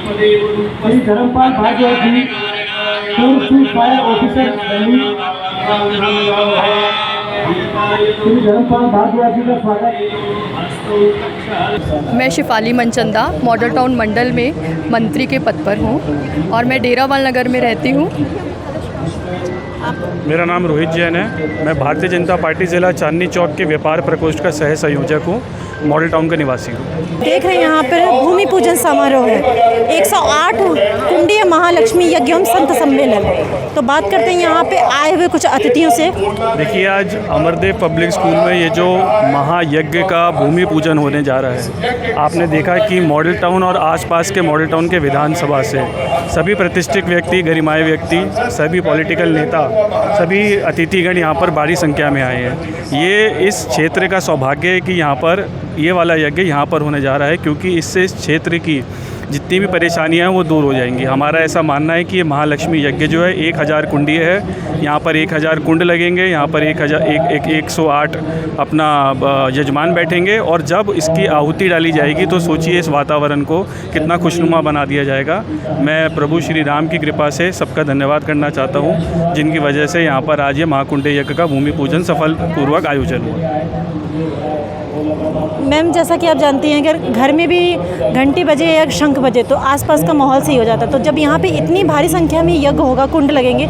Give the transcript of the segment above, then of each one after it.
श्री धर्मपाल भारद्वाज जी, पूर्व chief fire officer Delhi. Shri Dharmpal Bhardwaj ji का स्वागत। मैं शिफाली मनचंदा मॉडल टाउन मंडल में मंत्री के पद पर हूँ और मैं डेरावाल नगर में रहती हूँ। मेरा नाम रोहित जैन है। मैं भारतीय जनता पार्टी ज़िला चांदनी चौक के व्यापार प्रकोष्ठ का सह संयोजक हूँ। मॉडल टाउन का निवासी हूँ। देख रहे हैं यहाँ पर भूमि पूजन समारोह है, 108 कुंडीय महालक्ष्मी यज्ञ एवं संत सम्मेलन। तो बात करते हैं यहाँ पे आए हुए कुछ अतिथियों से। देखिए, आज अमरदेव पब्लिक स्कूल में ये जो महायज्ञ का भूमि पूजन होने जा रहा है, आपने देखा कि मॉडल टाउन और आसपास के मॉडल टाउन के विधानसभा से सभी प्रतिष्ठित व्यक्ति, गरिमाए व्यक्ति, सभी पॉलिटिकल नेता, सभी अतिथिगण यहाँ पर बड़ी संख्या में आए हैं। ये इस क्षेत्र का सौभाग्य है कि यहाँ पर ये वाला यज्ञ यहाँ पर होने जा रहा है, क्योंकि इससे इस क्षेत्र की जितनी भी परेशानियां हैं वो दूर हो जाएंगी। हमारा ऐसा मानना है कि ये महालक्ष्मी यज्ञ जो है 1000 कुंडीय है। यहाँ पर 1000 कुंड लगेंगे, यहाँ पर 108 अपना यजमान बैठेंगे और जब इसकी आहुति डाली जाएगी तो सोचिए इस वातावरण को कितना खुशनुमा बना दिया जाएगा। मैं प्रभु श्री राम की कृपा से सबका धन्यवाद करना चाहता हूँ, जिनकी वजह से यहाँ पर आज ये महाकुंडे यज्ञ का भूमि पूजन सफलपूर्वक आयोजन हुआ। मैम, जैसा कि आप जानती हैं, अगर घर में भी घंटी बजे या शंख बजे तो आसपास का माहौल सही हो जाता है। तो जब यहाँ पे इतनी भारी संख्या में यज्ञ होगा, कुंड लगेंगे,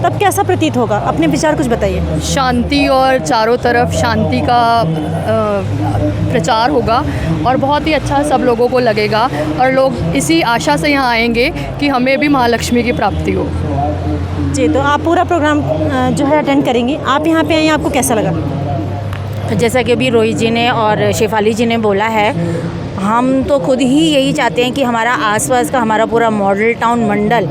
तब कैसा प्रतीत होगा? अपने विचार कुछ बताइए। शांति और चारों तरफ शांति का प्रचार होगा और बहुत ही अच्छा सब लोगों को लगेगा और लोग इसी आशा से यहाँ आएंगे कि हमें भी महालक्ष्मी की प्राप्ति हो। जी, तो आप पूरा प्रोग्राम जो है अटेंड करेंगी। आप यहाँ पे आए, आपको कैसा लगा? जैसा कि अभी रोहित जी ने और शेफाली जी ने बोला है, हम तो खुद ही यही चाहते हैं कि हमारा आसपास का हमारा पूरा मॉडल टाउन मंडल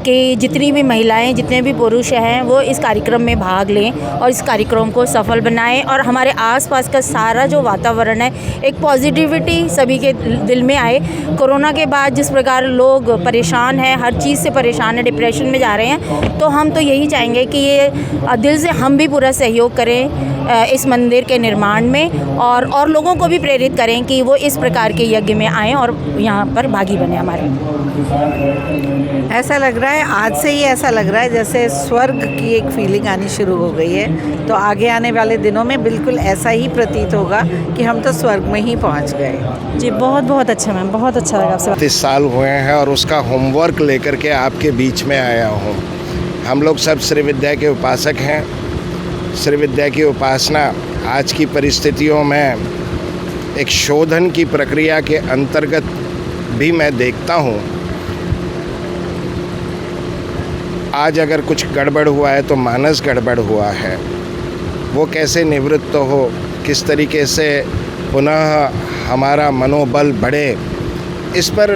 के जितनी भी महिलाएं, जितने भी पुरुष हैं, वो इस कार्यक्रम में भाग लें और इस कार्यक्रम को सफल बनाएं और हमारे आसपास का सारा जो वातावरण है, एक पॉजिटिविटी सभी के दिल में आए। कोरोना के बाद जिस प्रकार लोग परेशान हैं, हर चीज़ से परेशान है, डिप्रेशन में जा रहे हैं, तो हम तो यही चाहेंगे कि ये दिल से हम भी पूरा सहयोग करें इस मंदिर के निर्माण में और लोगों को भी प्रेरित करें कि वो इस प्रकार के यज्ञ में आएँ और यहाँ पर भागी बने हमारे। ऐसा लग रहा है, आज से ही ऐसा लग रहा है जैसे स्वर्ग की एक फीलिंग आनी शुरू हो गई है। तो आगे आने वाले दिनों में बिल्कुल ऐसा ही प्रतीत होगा कि हम तो स्वर्ग में ही पहुंच गए। जी, बहुत बहुत अच्छा मैम, बहुत अच्छा लगा आपसे। 30 साल हुए हैं और उसका होमवर्क लेकर के आपके बीच में आया हूँ। हम लोग सब श्री विद्या के उपासक हैं। श्री विद्या की उपासना आज की परिस्थितियों में एक शोधन की प्रक्रिया के अंतर्गत भी मैं देखता हूँ। आज अगर कुछ गड़बड़ हुआ है तो मानस गड़बड़ हुआ है, वो कैसे निवृत्त हो, किस तरीके से पुनः हमारा मनोबल बढ़े, इस पर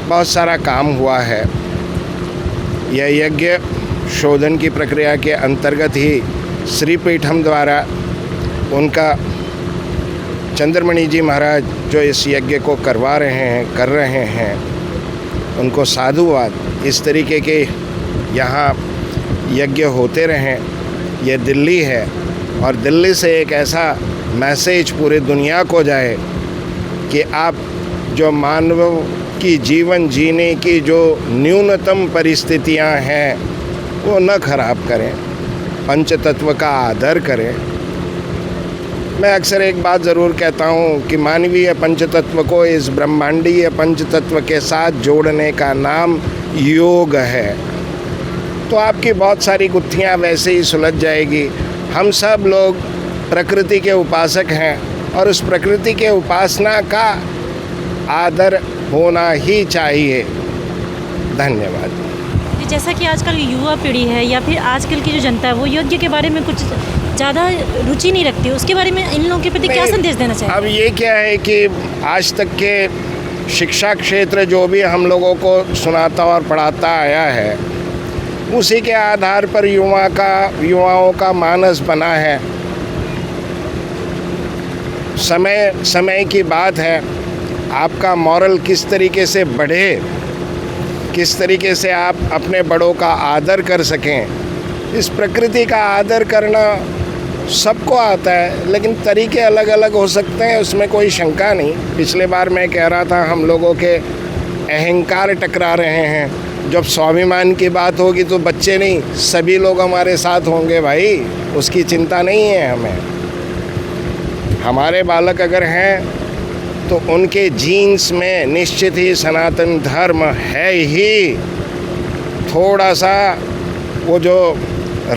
बहुत सारा काम हुआ है। यह यज्ञ शोधन की प्रक्रिया के अंतर्गत ही श्री पीठम द्वारा उनका चंद्रमणि जी महाराज जो इस यज्ञ को कर रहे हैं, उनको साधुवाद। इस तरीके के यहाँ यज्ञ होते रहें। ये दिल्ली है और दिल्ली से एक ऐसा मैसेज पूरी दुनिया को जाए कि आप जो मानव की जीवन जीने की जो न्यूनतम परिस्थितियाँ हैं वो न खराब करें, पंचतत्व का आदर करें। मैं अक्सर एक बात ज़रूर कहता हूँ कि मानवीय पंचतत्व को इस ब्रह्मांडीय पंचतत्व के साथ जोड़ने का नाम योग है। तो आपकी बहुत सारी गुत्थियाँ वैसे ही सुलझ जाएगी। हम सब लोग प्रकृति के उपासक हैं और उस प्रकृति के उपासना का आदर होना ही चाहिए। धन्यवाद। जैसा कि आजकल युवा पीढ़ी है या फिर आजकल की जो जनता है, वो यज्ञ के बारे में कुछ ज़्यादा रुचि नहीं रखती, उसके बारे में इन लोगों के प्रति क्या संदेश देना चाहिए? अब ये क्या है कि आज तक के शिक्षा क्षेत्र जो भी हम लोगों को सुनाता और पढ़ाता आया है, उसी के आधार पर युवाओं का मानस बना है। समय की बात है। आपका मॉरल किस तरीके से बढ़े, किस तरीके से आप अपने बड़ों का आदर कर सकें। इस प्रकृति का आदर करना सबको आता है, लेकिन तरीके अलग अलग हो सकते हैं, उसमें कोई शंका नहीं। पिछले बार मैं कह रहा था हम लोगों के अहंकार टकरा रहे हैं। जब स्वाभिमान की बात होगी तो बच्चे नहीं, सभी लोग हमारे साथ होंगे भाई, उसकी चिंता नहीं है हमें। हमारे बालक अगर हैं तो उनके जीन्स में निश्चित ही सनातन धर्म है ही। थोड़ा सा वो जो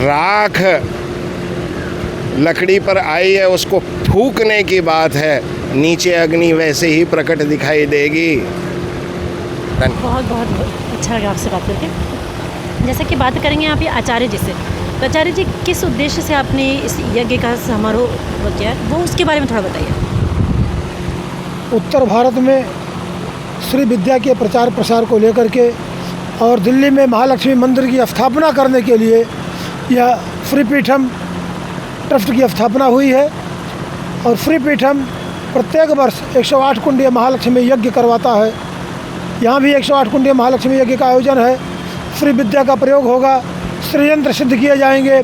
राख लकड़ी पर आई है उसको फूकने की बात है, नीचे अग्नि वैसे ही प्रकट दिखाई देगी। बहुत बहुत अच्छा लगा आपसे बात करके। जैसा कि बात करेंगे यहाँ पे आचार्य जी से, तो आचार्य जी किस उद्देश्य से आपने इस यज्ञ का समारोह किया है, वो उसके बारे में थोड़ा बताइए। उत्तर भारत में श्री विद्या के प्रचार प्रसार को लेकर के और दिल्ली में महालक्ष्मी मंदिर की स्थापना करने के लिए यह श्री पीठम ट्रस्ट की स्थापना हुई है। और श्री पीठम प्रत्येक वर्ष 108 कुंडीय महालक्ष्मी यज्ञ करवाता है। यहाँ भी 108 कुंडीय महालक्ष्मी यज्ञ का आयोजन है। श्री विद्या का प्रयोग होगा, श्री यंत्र सिद्ध किए जाएंगे,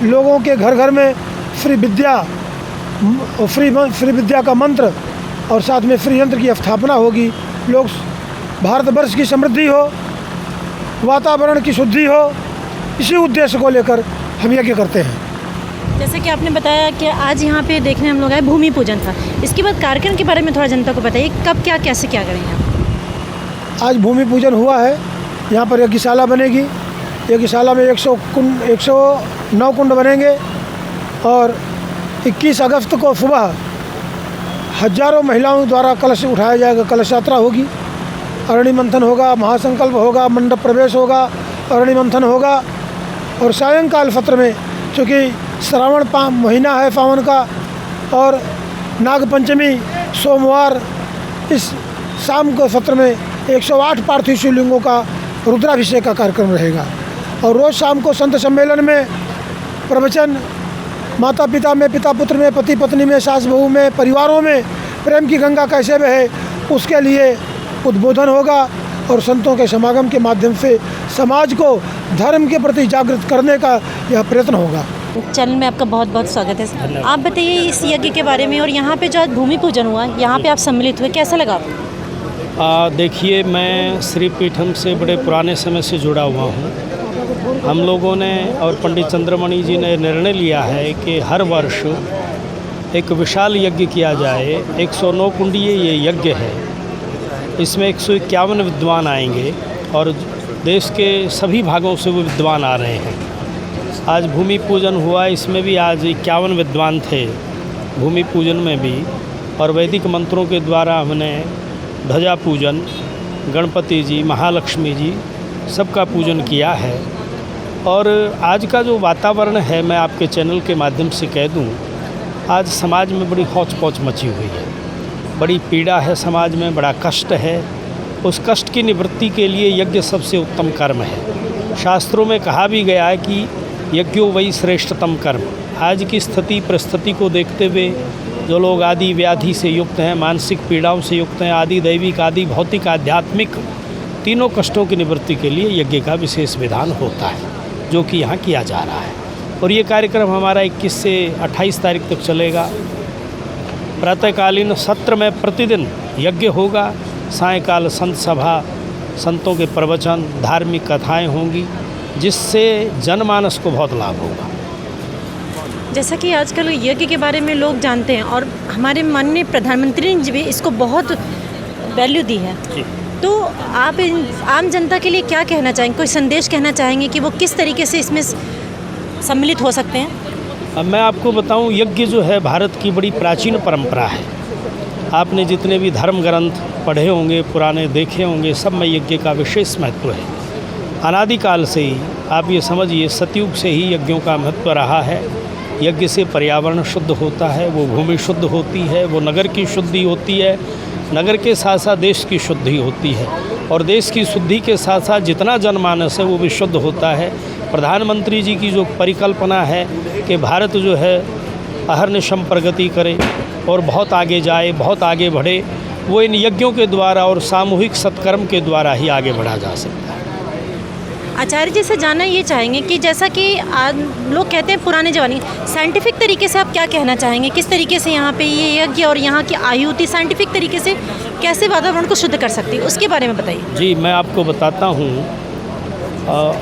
लोगों के घर घर में श्री विद्या का मंत्र और साथ में श्री यंत्र की स्थापना होगी। लोग भारतवर्ष की समृद्धि हो, वातावरण की शुद्धि हो, इसी उद्देश्य को लेकर हम यज्ञ करते हैं। जैसे कि आपने बताया कि आज यहाँ पे देखने हम लोग आए, भूमि पूजन था। इसके बाद कार्यक्रम के बारे में थोड़ा जनता को बताइए, कब क्या कैसे क्या करेंगे आप? आज भूमि पूजन हुआ है, यहाँ पर यज्ञशाला बनेगी। यज्ञशाला में 109 कुंड बनेंगे और 21 अगस्त को सुबह हजारों महिलाओं द्वारा कलश उठाया जाएगा, कलश यात्रा होगी, अरणी मंथन होगा, महासंकल्प होगा, मंडप प्रवेश होगा, अरणी मंथन होगा। और सायंकाल सत्र में, चूँकि श्रावण महीना है पावन का और नागपंचमी सोमवार, इस शाम को सत्र में 108 पार्थिव शिवलिंगों का रुद्राभिषेक का कार्यक्रम रहेगा। और रोज़ शाम को संत सम्मेलन में प्रवचन, माता पिता में, पिता पुत्र में, पति पत्नी में, सास बहू में, परिवारों में प्रेम की गंगा कैसे बहे, उसके लिए उद्बोधन होगा। और संतों के समागम के माध्यम से समाज को धर्म के प्रति जागृत करने का यह प्रयत्न होगा। चैनल में आपका बहुत बहुत स्वागत है। आप बताइए इस यज्ञ के बारे में, और यहाँ पे जो आज भूमि पूजन हुआ, यहाँ पे आप सम्मिलित हुए, कैसा लगा आपको? देखिए, मैं श्री पीठम से बड़े पुराने समय से जुड़ा हुआ हूँ। हम लोगों ने और पंडित चंद्रमणि जी ने निर्णय लिया है कि हर वर्ष एक विशाल यज्ञ किया जाए। 109 कुंडीय ये यज्ञ है। इसमें 151 विद्वान आएंगे और देश के सभी भागों से वो विद्वान आ रहे हैं। आज भूमि पूजन हुआ, इसमें भी आज 51 विद्वान थे भूमि पूजन में भी। और वैदिक मंत्रों के द्वारा हमने ध्वजा पूजन, गणपति जी, महालक्ष्मी जी, सबका पूजन किया है। और आज का जो वातावरण है, मैं आपके चैनल के माध्यम से कह दूं, आज समाज में बड़ी हौच पौच मची हुई है, बड़ी पीड़ा है समाज में, बड़ा कष्ट है। उस कष्ट की निवृत्ति के लिए यज्ञ सबसे उत्तम कर्म है। शास्त्रों में कहा भी गया है कि यज्ञो वही श्रेष्ठतम कर्म। आज की स्थिति परिस्थिति को देखते हुए जो लोग आदि व्याधि से युक्त हैं, मानसिक पीड़ाओं से युक्त हैं, आदि दैविक, आदि भौतिक, आध्यात्मिक, तीनों कष्टों की निवृत्ति के लिए यज्ञ का विशेष विधान होता है, जो कि यहाँ किया जा रहा है। और ये कार्यक्रम हमारा 21 से 28 तारीख तक चलेगा। प्रातःकालीन सत्र में प्रतिदिन यज्ञ होगा, सायंकाल संत सभा, संतों के प्रवचन, धार्मिक कथाएं होंगी, जिससे जनमानस को बहुत लाभ होगा। जैसा कि आजकल यज्ञ के बारे में लोग जानते हैं और हमारे माननीय प्रधानमंत्री ने भी इसको बहुत वैल्यू दी है, तो आप आम जनता के लिए क्या कहना चाहेंगे, कोई संदेश कहना चाहेंगे कि वो किस तरीके से इसमें सम्मिलित हो सकते हैं? अब मैं आपको बताऊं, यज्ञ जो है भारत की बड़ी प्राचीन परंपरा है। आपने जितने भी धर्म ग्रंथ पढ़े होंगे, पुराने देखे होंगे, सब में यज्ञ का विशेष महत्व है। अनादिकाल से ही आप ये समझिए, सतयुग से ही यज्ञों का महत्व रहा है। यज्ञ से पर्यावरण शुद्ध होता है, वो भूमि शुद्ध होती है, वो नगर की शुद्धि होती है, नगर के साथ साथ देश की शुद्धि होती है, और देश की शुद्धि के साथ साथ जितना जनमानस है वो भी शुद्ध होता है। प्रधानमंत्री जी की जो परिकल्पना है कि भारत जो है अहर्निशम प्रगति करे और बहुत आगे जाए, बहुत आगे बढ़े, वो इन यज्ञों के द्वारा और सामूहिक सत्कर्म के द्वारा ही आगे बढ़ा जा सकता है। आचार्य जी से जानना ये चाहेंगे कि जैसा कि लोग कहते हैं पुराने ज़माने, साइंटिफिक तरीके से आप क्या कहना चाहेंगे, किस तरीके से यहाँ पे ये यज्ञ और यहाँ की आहुति साइंटिफिक तरीके से कैसे वातावरण को शुद्ध कर सकती है, उसके बारे में बताइए। जी, मैं आपको बताता हूँ।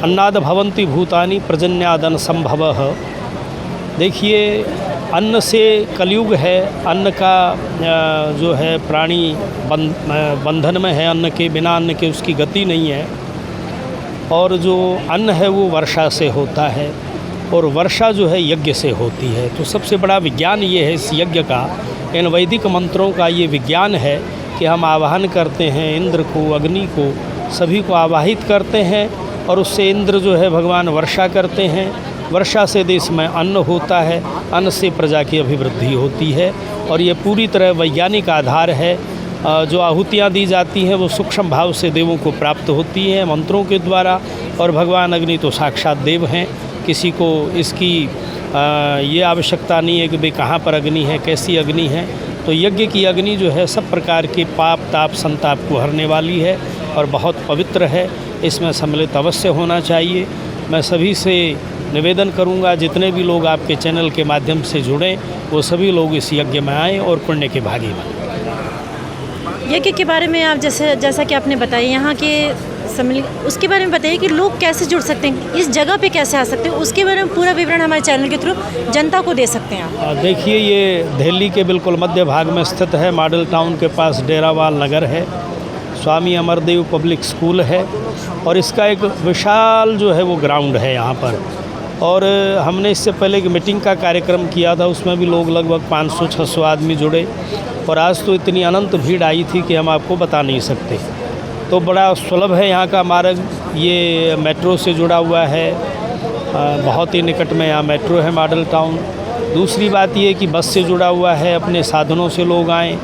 अन्नाद भवन्ति भूतानि प्रजन्यादन संभवः। देखिए, अन्न से कलयुग है, अन्न का जो है प्राणी बंधन में है, अन्न के बिना अन्न के उसकी गति नहीं है। और जो अन्न है वो वर्षा से होता है और वर्षा जो है यज्ञ से होती है। तो सबसे बड़ा विज्ञान ये है इस यज्ञ का, इन वैदिक मंत्रों का ये विज्ञान है कि हम आवाहन करते हैं इंद्र को, अग्नि को, सभी को आवाहित करते हैं और उससे इंद्र जो है भगवान वर्षा करते हैं। वर्षा से देश में अन्न होता है, अन्न से प्रजा की अभिवृद्धि होती है और ये पूरी तरह वैज्ञानिक आधार है। जो आहुतियाँ दी जाती हैं वो सूक्ष्म भाव से देवों को प्राप्त होती हैं मंत्रों के द्वारा, और भगवान अग्नि तो साक्षात देव हैं। किसी को इसकी ये आवश्यकता नहीं है कि भाई कहाँ पर अग्नि है, कैसी अग्नि है। तो यज्ञ की अग्नि जो है सब प्रकार के पाप ताप संताप को हरने वाली है और बहुत पवित्र है, इसमें सम्मिलित अवश्य होना चाहिए। मैं सभी से निवेदन करूंगा, जितने भी लोग आपके चैनल के माध्यम से जुड़ें वो सभी लोग इस यज्ञ में आएँ और पुण्य के भागी बनें। यज्ञ के बारे में आप जैसा कि आपने बताया, यहाँ के उसके बारे में बताइए कि लोग कैसे जुड़ सकते हैं, इस जगह पे कैसे आ सकते हैं, उसके बारे में पूरा विवरण हमारे चैनल के थ्रू जनता को दे सकते हैं आप। देखिए, ये दिल्ली के बिल्कुल मध्य भाग में स्थित है, मॉडल टाउन के पास डेरावाल नगर है, स्वामी अमरदेव पब्लिक स्कूल है और इसका एक विशाल जो है वो ग्राउंड है यहाँ पर। और हमने इससे पहले एक मीटिंग का कार्यक्रम किया था, उसमें भी लोग लगभग 500-600 आदमी जुड़े और आज तो इतनी अनंत भीड़ आई थी कि हम आपको बता नहीं सकते। तो बड़ा सुलभ है यहाँ का मार्ग, ये मेट्रो से जुड़ा हुआ है, बहुत ही निकट में यहाँ मेट्रो है मॉडल टाउन। दूसरी बात ये कि बस से जुड़ा हुआ है, अपने साधनों से लोग आएँ,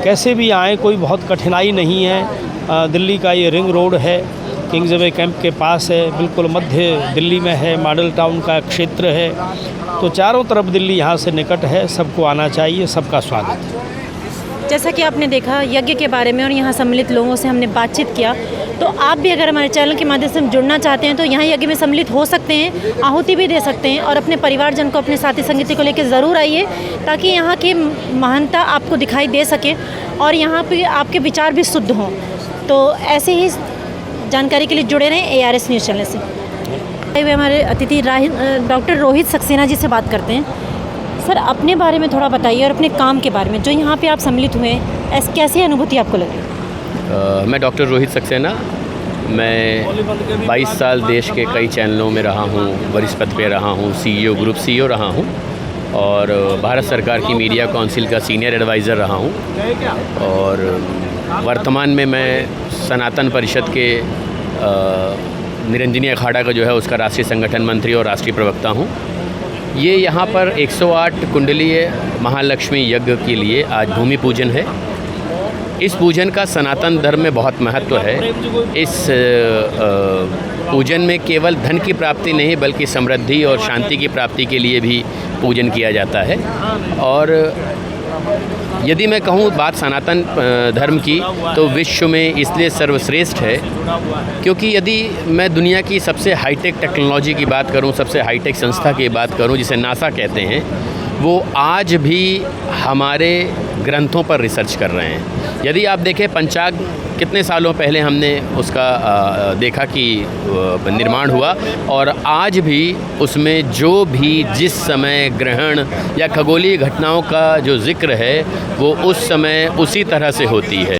कैसे भी आएँ, कोई बहुत कठिनाई नहीं है। दिल्ली का ये रिंग रोड है, किंग्सवे कैंप के पास है, बिल्कुल मध्य दिल्ली में है, मॉडल टाउन का क्षेत्र है। तो चारों तरफ दिल्ली यहाँ से निकट है, सबको आना चाहिए, सबका स्वागत है। जैसा कि आपने देखा यज्ञ के बारे में और यहाँ सम्मिलित लोगों से हमने बातचीत किया, तो आप भी अगर हमारे चैनल के माध्यम से जुड़ना चाहते हैं तो यहाँ यज्ञ में सम्मिलित हो सकते हैं, आहुति भी दे सकते हैं और अपने परिवारजन को, अपने साथी संगति को लेकर ज़रूर आइए ताकि यहाँ की महानता आपको दिखाई दे सके और यहाँ पे आपके विचार भी शुद्ध हों। तो ऐसे ही जानकारी के लिए जुड़े रहें ARS न्यूज़ चैनल से। हमारे अतिथि डॉक्टर रोहित सक्सेना जी से बात करते हैं। सर, अपने बारे में थोड़ा बताइए और अपने काम के बारे में, जो यहाँ पे आप सम्मिलित हुए हैं, कैसी अनुभूति आपको लगी? मैं डॉक्टर रोहित सक्सेना, मैं 22 साल देश के कई चैनलों में रहा हूँ, वरिष्ठ पद पे रहा हूँ, CEO ग्रुप CEO रहा हूँ और भारत सरकार की मीडिया काउंसिल का सीनियर एडवाइज़र रहा हूँ और वर्तमान में मैं सनातन परिषद के निरंजनी अखाड़ा का जो है उसका राष्ट्रीय संगठन मंत्री और राष्ट्रीय प्रवक्ता हूँ। ये यहाँ पर 108 कुंडलीय महालक्ष्मी यज्ञ के लिए आज भूमि पूजन है। इस पूजन का सनातन धर्म में बहुत महत्व है। इस पूजन में केवल धन की प्राप्ति नहीं बल्कि समृद्धि और शांति की प्राप्ति के लिए भी पूजन किया जाता है। और यदि मैं कहूँ बात सनातन धर्म की तो विश्व में इसलिए सर्वश्रेष्ठ है क्योंकि यदि मैं दुनिया की सबसे हाईटेक टेक्नोलॉजी की बात करूँ, सबसे हाईटेक संस्था की बात करूँ जिसे नासा कहते हैं, वो आज भी हमारे ग्रंथों पर रिसर्च कर रहे हैं। यदि आप देखें पंचांग कितने सालों पहले हमने उसका देखा कि निर्माण हुआ और आज भी उसमें जो भी जिस समय ग्रहण या खगोलीय घटनाओं का जो जिक्र है वो उस समय उसी तरह से होती है।